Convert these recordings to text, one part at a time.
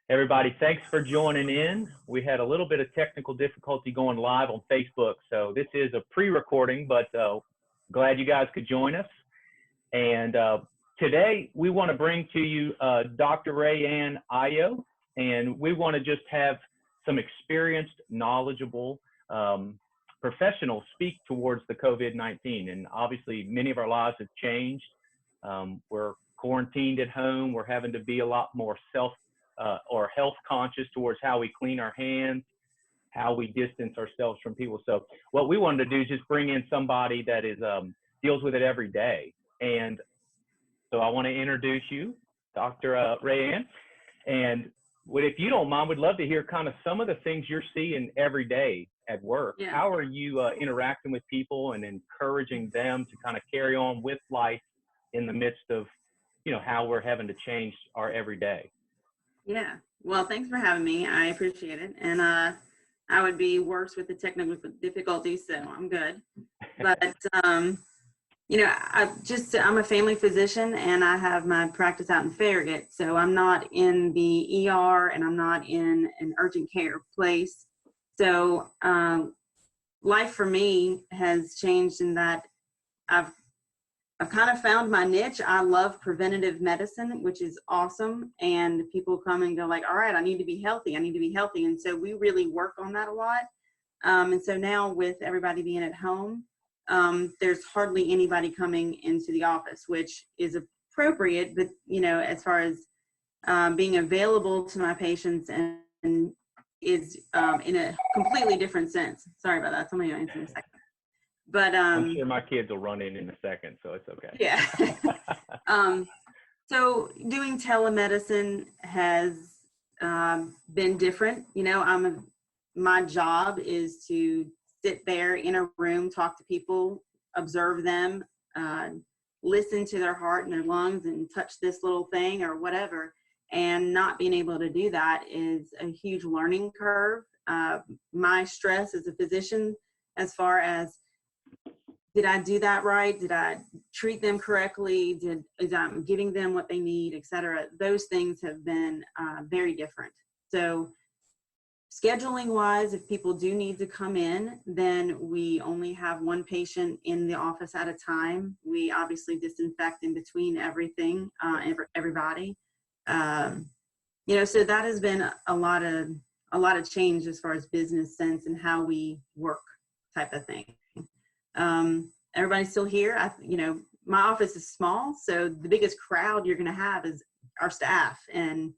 Everybody, thanks for joining in. We had a little bit of technical difficulty going live on Facebook, so this is a pre-recording, but glad you guys could join us. And today we want to bring to you Dr. Raye-Anne Ayo, and we want to just have some experienced, knowledgeable professionals speak towards the COVID-19. And obviously, many of our lives have changed. We're quarantined at home. We're having to be a lot more or health conscious towards how we clean our hands, how we distance ourselves from people. So what we wanted to do is just bring in somebody that is deals with it every day. And so I want to introduce you, Dr. Raye-Anne. And if you don't mind, we'd love to hear kind of some of the things you're seeing every day at work. Yeah. How are you interacting with people and encouraging them to kind of carry on with life in the midst of, how we're having to change our everyday? Yeah. Well, thanks for having me. I appreciate it. And I would be worse with the technical difficulties, so I'm good. But, I'm a family physician and I have my practice out in Farragut. So I'm not in the ER and I'm not in an urgent care place. So life for me has changed in that I've kind of found my niche. I love preventative medicine, which is awesome. And people come and go like, all right, I need to be healthy. I need to be healthy. And so we really work on that a lot. And so now with everybody being at home, there's hardly anybody coming into the office, which is appropriate. But, as far as being available to my patients and is in a completely different sense. Sorry about that. Somebody will answer in a second. But I'm sure my kids will run in a second, so it's okay. Yeah. So doing telemedicine has been different. My job is to sit there in a room, talk to people, observe them, listen to their heart and their lungs and touch this little thing or whatever. And not being able to do that is a huge learning curve. My stress as a physician, as far as, did I do that right? Did I treat them correctly? Is I'm giving them what they need, et cetera? Those things have been very different. So scheduling wise, if people do need to come in, then we only have one patient in the office at a time. We obviously disinfect in between everything, everybody. So that has been a lot of change as far as business sense and how we work type of thing. Everybody's still here. My office is small, so the biggest crowd you're going to have is our staff, and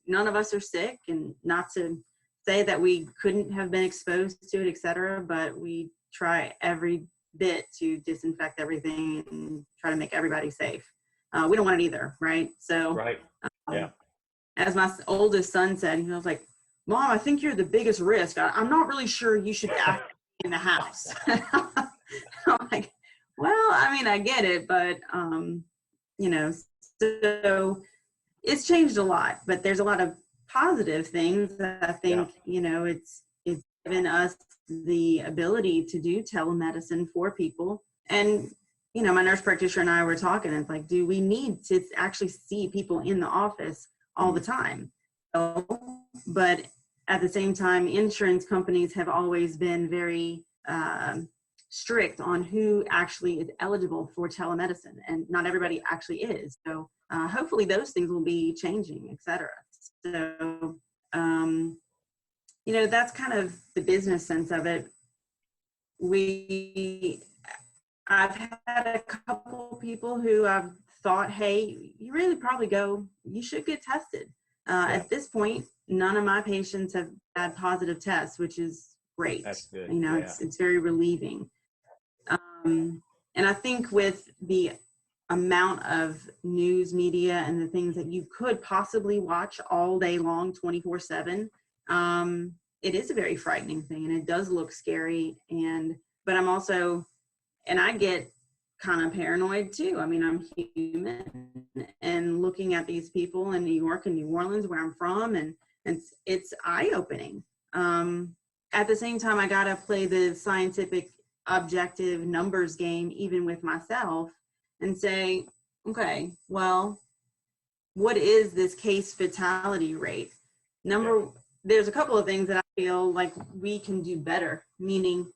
none of us are sick, and not to say that we couldn't have been exposed to it, et cetera, but we try every bit to disinfect everything and try to make everybody safe. We don't want it either, right? So, right. Yeah. As my oldest son said, he was like, "Mom, I think you're the biggest risk. I'm not really sure you should act in the house." I'm like, well, I get it, but, so it's changed a lot, but there's a lot of positive things that I think, it's given us the ability to do telemedicine for people. And, my nurse practitioner and I were talking, it's like, do we need to actually see people in the office all the time? But at the same time, insurance companies have always been very strict on who actually is eligible for telemedicine, and not everybody actually is. So hopefully those things will be changing, et cetera. So, that's kind of the business sense of it. I've had a couple people who I've thought, hey, you should get tested. At this point, none of my patients have had positive tests, which is great. That's good. It's very relieving. And I think with the amount of news media and the things that you could possibly watch all day long, 24/7, it is a very frightening thing, and it does look scary. But I'm also, and I get kind of paranoid too. I'm human, and looking at these people in New York and New Orleans, where I'm from, and it's eye-opening. At the same time, I gotta play the scientific, objective numbers game, even with myself, and say, okay, well, what is this case fatality rate? There's a couple of things that I feel like we can do better, meaning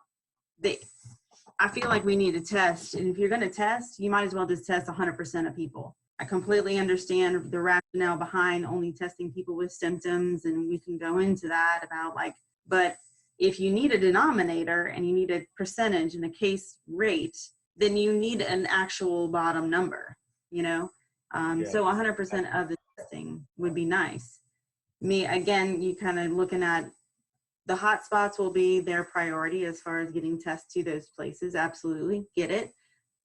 I feel like we need to test. And if you're going to test, you might as well just test 100% of people. I completely understand the rationale behind only testing people with symptoms, and we can go into that about but if you need a denominator and you need a percentage and a case rate, then you need an actual bottom number, So 100% of the testing would be nice. Again, you kind of looking at the hot spots will be their priority as far as getting tests to those places. Absolutely. Get it.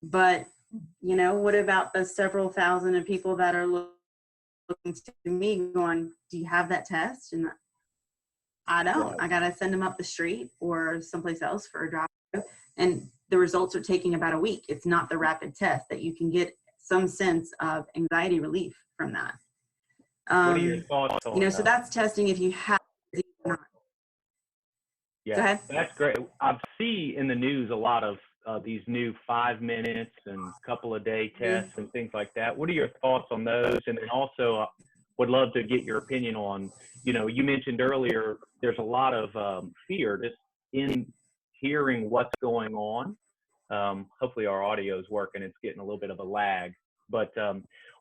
But, what about the several thousand of people that are looking to me going, do you have that test? And I don't. Right. I got to send them up the street or someplace else for a drive. And the results are taking about a week. It's not the rapid test that you can get some sense of anxiety relief from that. What are your thoughts on so that's testing if you have disease or not. Yeah, go ahead. That's great. I see in the news a lot of these new 5 minutes and couple of day tests and things like that. What are your thoughts on those? And then also would love to get your opinion on, you mentioned earlier, there's a lot of fear just in hearing what's going on. Hopefully our audio is working. It's getting a little bit of a lag. But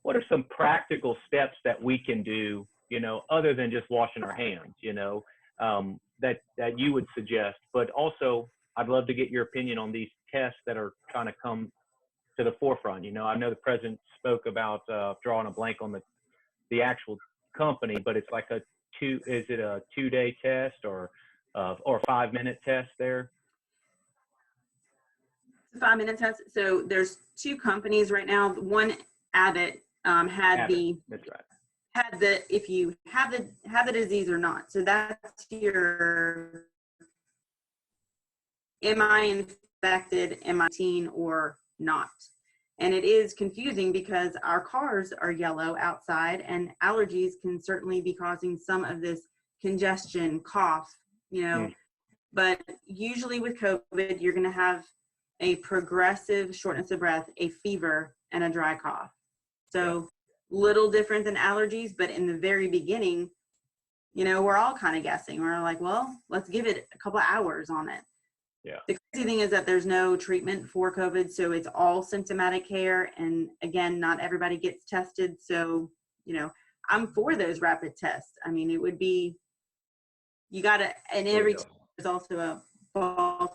what are some practical steps that we can do, other than just washing our hands, that you would suggest? But also, I'd love to get your opinion on these tests that are trying to come to the forefront. I know the president spoke about drawing a blank on the actual company, but it's like is it a 2-day test or a 5-minute test there? 5-minute test. So there's 2 companies right now. One, Abbott, had That's right. if you have the disease or not. So that's your, am I infected, am I 18 or not? And it is confusing because our cars are yellow outside, and allergies can certainly be causing some of this congestion, cough, But usually with COVID, you're going to have a progressive shortness of breath, a fever, and a dry cough. So little different than allergies, but in the very beginning, we're all kind of guessing. We're like, well, let's give it a couple of hours on it. Yeah. The crazy thing is that there's no treatment for COVID, so it's all symptomatic care. And again, not everybody gets tested. So, I'm for those rapid tests. I mean, it would be, and every test is also a false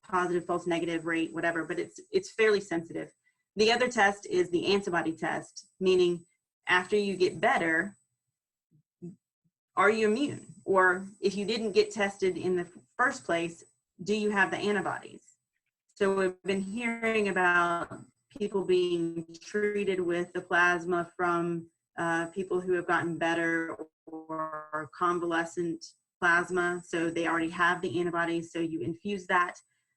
positive, false negative rate, whatever, but it's fairly sensitive. The other test is the antibody test, meaning after you get better, are you immune? Or if you didn't get tested in the first place, do you have the antibodies? So we've been hearing about people being treated with the plasma from people who have gotten better or convalescent plasma. So they already have the antibodies. So you infuse that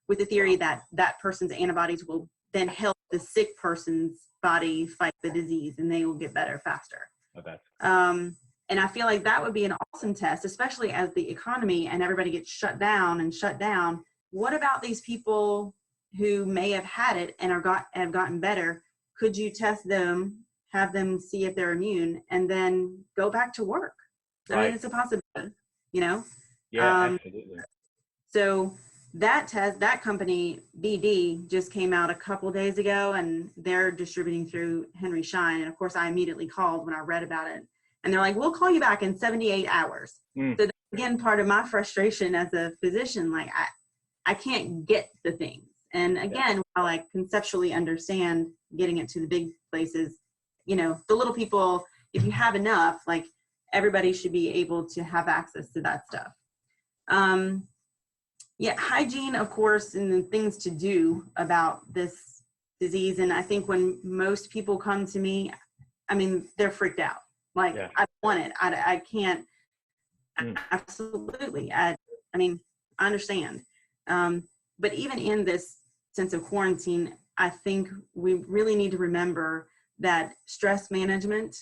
with the theory that that person's antibodies will then help the sick person's body fight the disease and they will get better faster. Okay. And I feel like that would be an awesome test, especially as the economy and everybody gets shut down. What about these people who may have had it and have gotten better? Could you test them, have them see if they're immune, and then go back to work? Right. I mean, it's a possibility, Yeah, absolutely. So that test, that company, BD, just came out a couple days ago, and they're distributing through Henry Schein. And of course, I immediately called when I read about it. And they're like, we'll call you back in 78 hours. So that's, again, part of my frustration as a physician, like I can't get the things. And again, while I conceptually understand getting it to the big places, the little people, if you have enough, like everybody should be able to have access to that stuff. Hygiene, of course, and the things to do about this disease. And I think when most people come to me, I mean, they're freaked out. Like, I want it. I can't. Absolutely. I mean, I understand. But even in this sense of quarantine, I think we really need to remember that stress management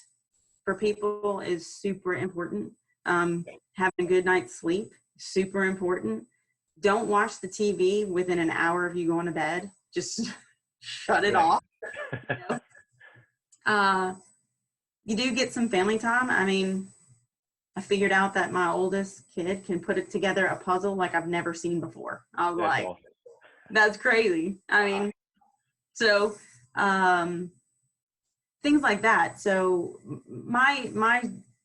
for people is super important. Having a good night's sleep, super important. Don't watch the TV within an hour of you going to bed. Just shut it off. You do get some family time. I mean, I figured out that my oldest kid can put it together a puzzle like I've never seen before. I was like, awesome. that's crazy. I mean, so things like that. So my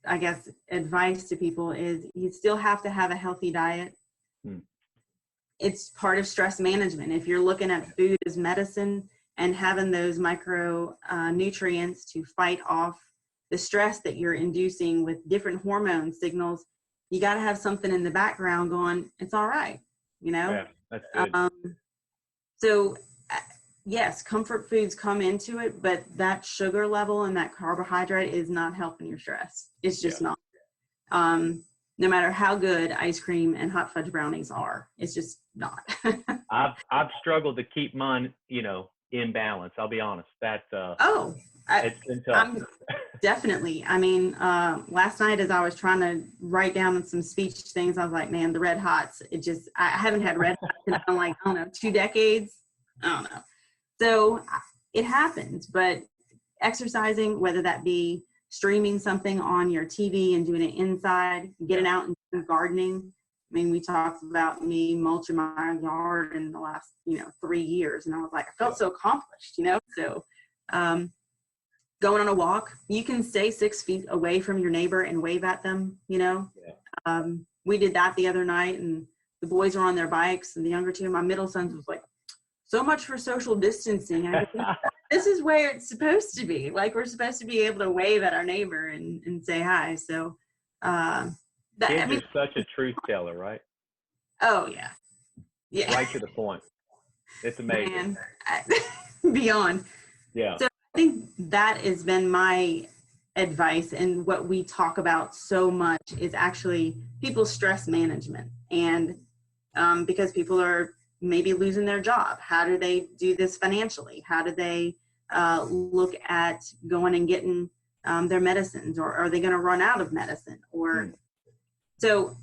I guess advice to people is you still have to have a healthy diet. It's part of stress management. If you're looking at food as medicine and having those micro nutrients to fight off the stress that you're inducing with different hormone signals, you got to have something in the background going, it's all right, you know? Yeah, that's good. So yes, comfort foods come into it, but that sugar level and that carbohydrate is not helping your stress. It's just not. No matter how good ice cream and hot fudge brownies are, it's just not. I've struggled to keep mine, in balance. I'll be honest. That's it's been tough. I'm definitely. I mean, last night as I was trying to write down some speech things, I was like, man, the Red Hots. I haven't had Red Hots in like, I don't know, 2 decades. I don't know. So it happens, but exercising, whether that be streaming something on your TV and doing it inside, getting out and doing gardening. I mean, we talked about me mulching my yard in the last, 3 years. And I was like, I felt so accomplished, So going on a walk, you can stay 6 feet away from your neighbor and wave at them, We did that the other night, and the boys were on their bikes, and the younger two, my middle son was like, so much for social distancing. I go, this is where it's supposed to be. Like, we're supposed to be able to wave at our neighbor and say hi. So kids are such a truth teller, right? Oh, yeah. Yeah. Right to the point. It's amazing. Man, beyond. Yeah. So I think that has been my advice, and what we talk about so much is actually people's stress management. And because people are maybe losing their job, how do they do this financially? How do they look at going and getting their medicines, or are they going to run out of medicine? Or so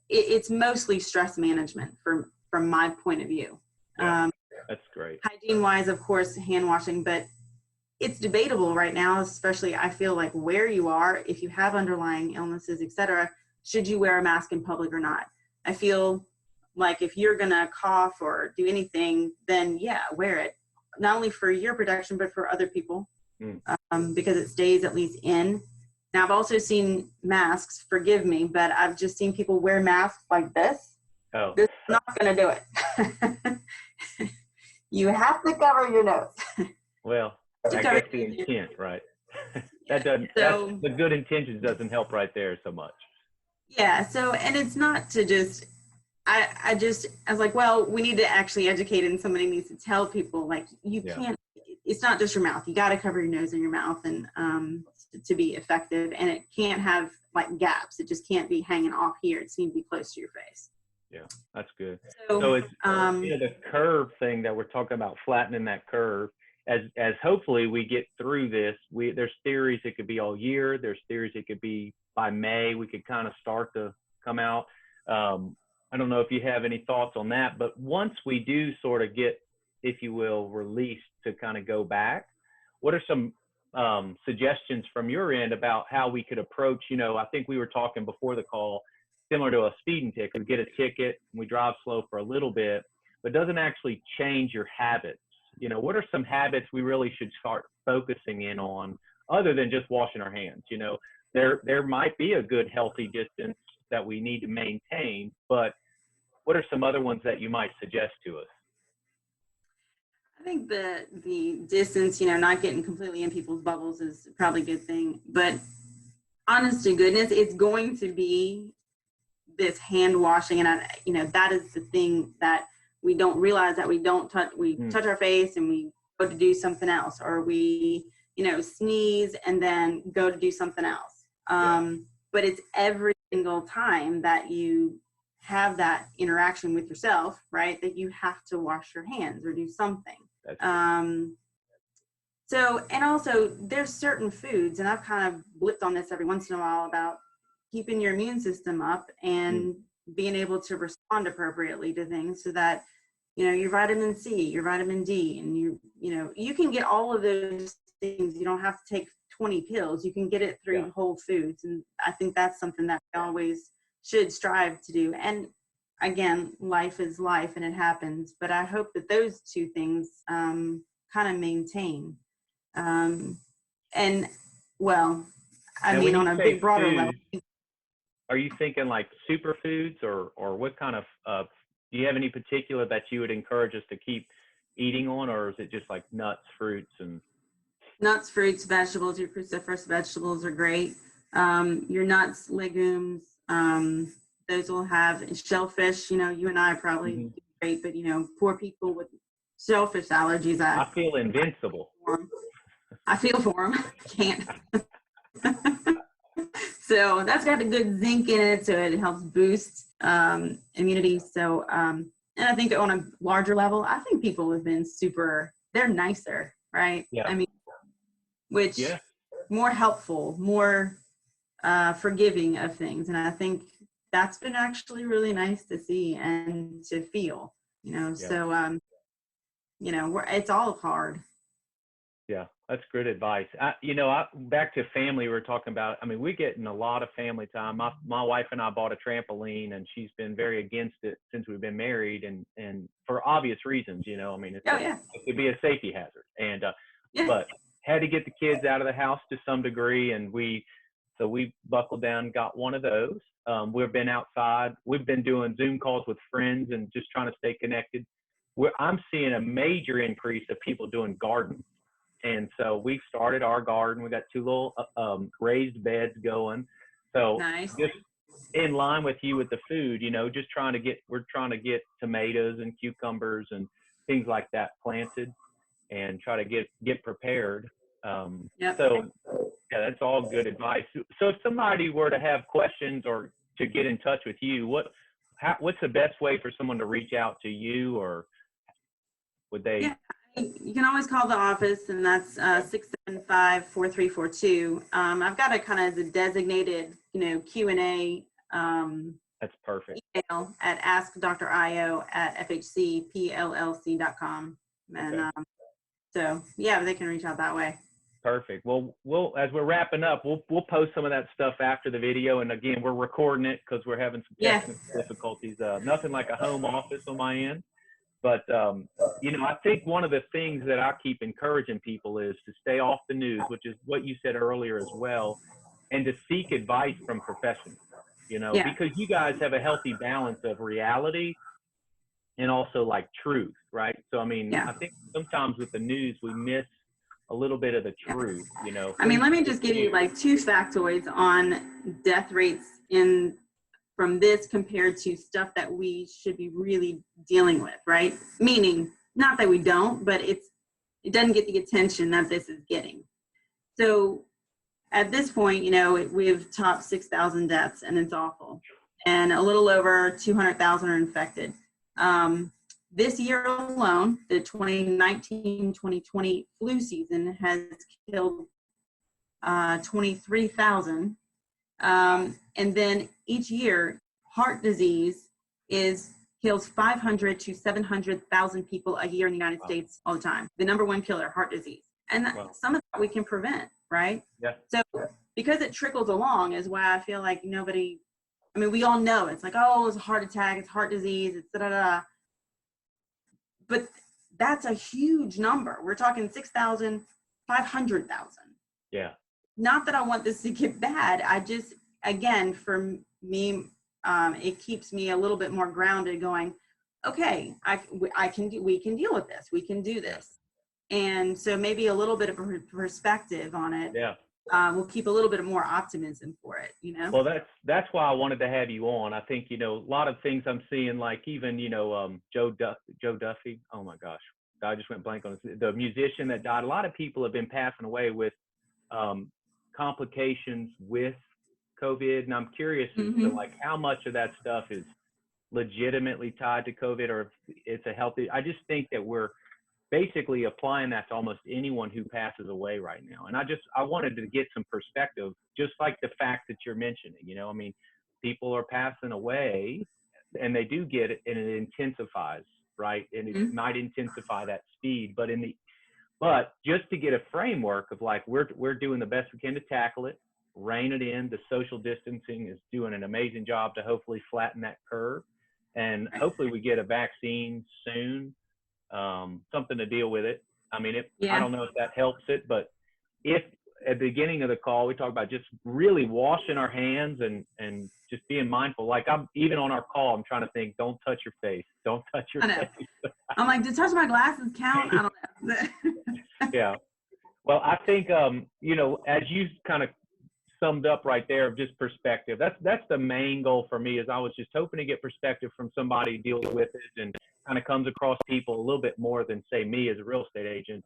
it's mostly stress management from my point of view. That's great. Hygiene wise, of course, hand washing, but it's debatable right now, especially I feel like where you are, if you have underlying illnesses, etc., should you wear a mask in public or not? I feel like if you're going to cough or do anything, then wear it. Not only for your protection, but for other people, because it stays at least in. Now, I've also seen masks, forgive me, but I've just seen people wear masks like this. Oh. This is not going to do it. You have to cover your nose. Well, I guess the intent, right? The good intentions doesn't help right there so much. Yeah. So, and it's not to just, I was like, well, we need to actually educate, and somebody needs to tell people, like, you can't, it's not just your mouth. You got to cover your nose and your mouth and to be effective. And it can't have like gaps. It just can't be hanging off here. It needs to be close to your face. Yeah, that's good. So it's the curve thing that we're talking about, flattening that curve. As hopefully we get through this, there's theories it could be all year. There's theories it could be by May. We could kind of start to come out. I don't know if you have any thoughts on that, but once we do sort of get, if you will, released to kind of go back, what are some suggestions from your end about how we could approach, I think we were talking before the call, similar to a speeding ticket. We get a ticket, we drive slow for a little bit, but doesn't actually change your habits. What are some habits we really should start focusing in on other than just washing our hands? There might be a good healthy distance that we need to maintain, but what are some other ones that you might suggest to us? I think the distance, not getting completely in people's bubbles is probably a good thing, but honest to goodness, it's going to be this hand washing. And that is the thing that we don't realize, that we don't touch, touch our face and we go to do something else, or we, sneeze and then go to do something else. But it's every single time that you have that interaction with yourself, right, that you have to wash your hands or do something. So, and also there's certain foods, and I've kind of blipped on this every once in a while about keeping your immune system up and being able to respond appropriately to things, so that, your vitamin C, your vitamin D, and you can get all of those things. You don't have to take 20 pills. You can get it through Yeah. whole foods. And I think that's something that we always should strive to do. And again, life is life and it happens. But I hope that those two things kind of maintain. And well, I Now, mean, when you on a say big broader level. food, are you thinking like superfoods, or what kind of, do you have any particular that you would encourage us to keep eating on, or is it just like nuts, fruits, and? Nuts, fruits, vegetables. Your cruciferous vegetables are great. Your nuts, legumes, those will have shellfish. You know, you and I probably Mhm. do great, but you know, poor people with shellfish allergies, I feel invincible. I feel for them. Can't. So that's got a good zinc in it, so it helps boost immunity. So, and I think on a larger level, I think people have been they're nicer, right? Yeah. I mean, which Yeah. more helpful, more forgiving of things. And I think that's been actually really nice to see and to feel, you know, Yeah. so, you know, it's all hard. Yeah, that's good advice. Back to family, we were talking about. I mean, we're getting a lot of family time. My wife and I bought a trampoline, and she's been very against it since we've been married, and for obvious reasons. You know, I mean, it could be a safety hazard, and but had to get the kids out of the house to some degree, and we buckled down, and got one of those. We've been outside. We've been doing Zoom calls with friends and just trying to stay connected. I'm seeing a major increase of people doing gardening. And so we've started our garden. We got 2 little raised beds going. So Nice. just in line with you with the food, you know, we're trying to get tomatoes and cucumbers and things like that planted, and try to get prepared. Yep. So yeah, that's all good advice. So if somebody were to have questions or to get in touch with you, what's the best way for someone to reach out to you, or would they? Yeah, you can always call the office, and that's 675-4342. I've got a kind of the designated, you know, Q&A That's perfect. email at askdrio@fhcpllc.com. And Okay. so, yeah, they can reach out that way. Perfect. Well, as we're wrapping up, we'll post some of that stuff after the video. And again, we're recording it because we're having some technical difficulties. Nothing like a home office on my end. But, you know, I think one of the things that I keep encouraging people is to stay off the news, which is what you said earlier as well, and to seek advice from professionals, you know, because you guys have a healthy balance of reality and also like truth, right? So, I mean, I think sometimes with the news, we miss a little bit of the truth, you know. I mean, let me just give you like 2 factoids on death rates from this compared to stuff that we should be really dealing with, right? Meaning, not that we don't, but it doesn't get the attention that this is getting. So at this point, you know, we've topped 6,000 deaths, and it's awful. And a little over 200,000 are infected. This year alone, the 2019-2020 flu season has killed 23,000. And then each year, heart disease kills 500 to 700,000 people a year in the United States all the time. The #1 killer, heart disease. And some of that we can prevent, right? Yeah. So because it trickles along is why I feel like we all know it's like, oh, it's a heart attack, it's heart disease, it's da-da-da. But that's a huge number. We're talking 6,000, 500,000. Yeah. Not that I want this to get bad. I just, again, for me, it keeps me a little bit more grounded going, okay, we can deal with this. We can do this. And so maybe a little bit of a perspective on it. Yeah. We'll keep a little bit more optimism for it, you know? Well, that's why I wanted to have you on. I think, you know, a lot of things I'm seeing, like even, you know, Joe Duffy. Oh my gosh, I just went blank on this. The musician that died. A lot of people have been passing away with complications with COVID, and I'm curious as to like how much of that stuff is legitimately tied to COVID, or if it's a healthy. I just think that we're basically applying that to almost anyone who passes away right now. And I wanted to get some perspective, just like the fact that you're mentioning, you know, I mean, people are passing away and they do get it, and it intensifies, right? And it might intensify that speed, but But just to get a framework of like, we're doing the best we can to tackle it, rein it in. The social distancing is doing an amazing job to hopefully flatten that curve. And hopefully we get a vaccine soon, something to deal with it. I mean, I don't know if that helps it, but if at the beginning of the call, we talked about just really washing our hands and just being mindful. Like I'm even on our call, I'm trying to think, don't touch your face. Don't touch your face. I'm like, did touch my glasses count? I don't know. Yeah. Well, I think, you know, as you kind of summed up right there of just perspective, that's the main goal for me is I was just hoping to get perspective from somebody who deals with it and kind of comes across people a little bit more than say me as a real estate agent.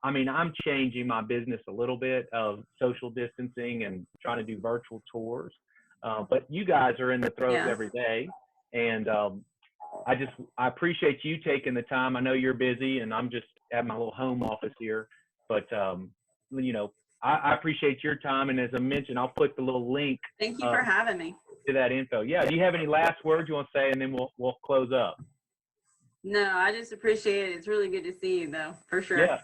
I mean, I'm changing my business a little bit of social distancing and trying to do virtual tours. But you guys are in the throes every day. And I appreciate you taking the time. I know you're busy and I'm just at my little home office here, but you know, I appreciate your time. And as I mentioned, I'll put the little link. Thank you for having me. To that info. Yeah. Do you have any last words you want to say? And then we'll close up. No, I just appreciate it. It's really good to see you though, for sure. Yeah.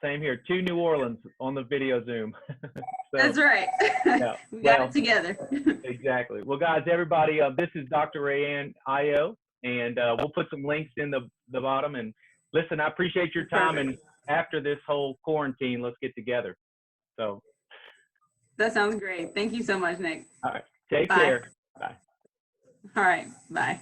Same here. 2 New Orleans on the video Zoom. So, that's right. Yeah. We got it together. Exactly. Well, guys, everybody, this is Dr. Raye-Anne Ayo, and we'll put some links in the bottom. And listen, I appreciate your time. Perfect. And after this whole quarantine, let's get together. So that sounds great. Thank you so much, Nick. All right. Take care. Bye. All right. Bye.